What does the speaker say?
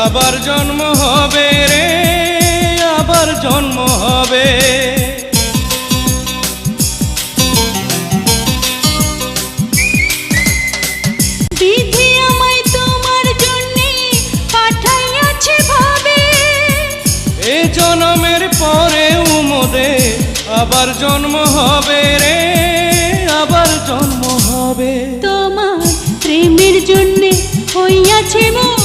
আবার জন্ম হবে রে, আবার জন্ম হবে। বিধি আমায় তোমার জন্যে পাঠাইয়াছে ভাবে, এ জন্মের পরেও মোদের আবার জন্ম হবে রে, আবার জন্ম হবে। তোমার প্রেমের জন্যে হইয়াছে মন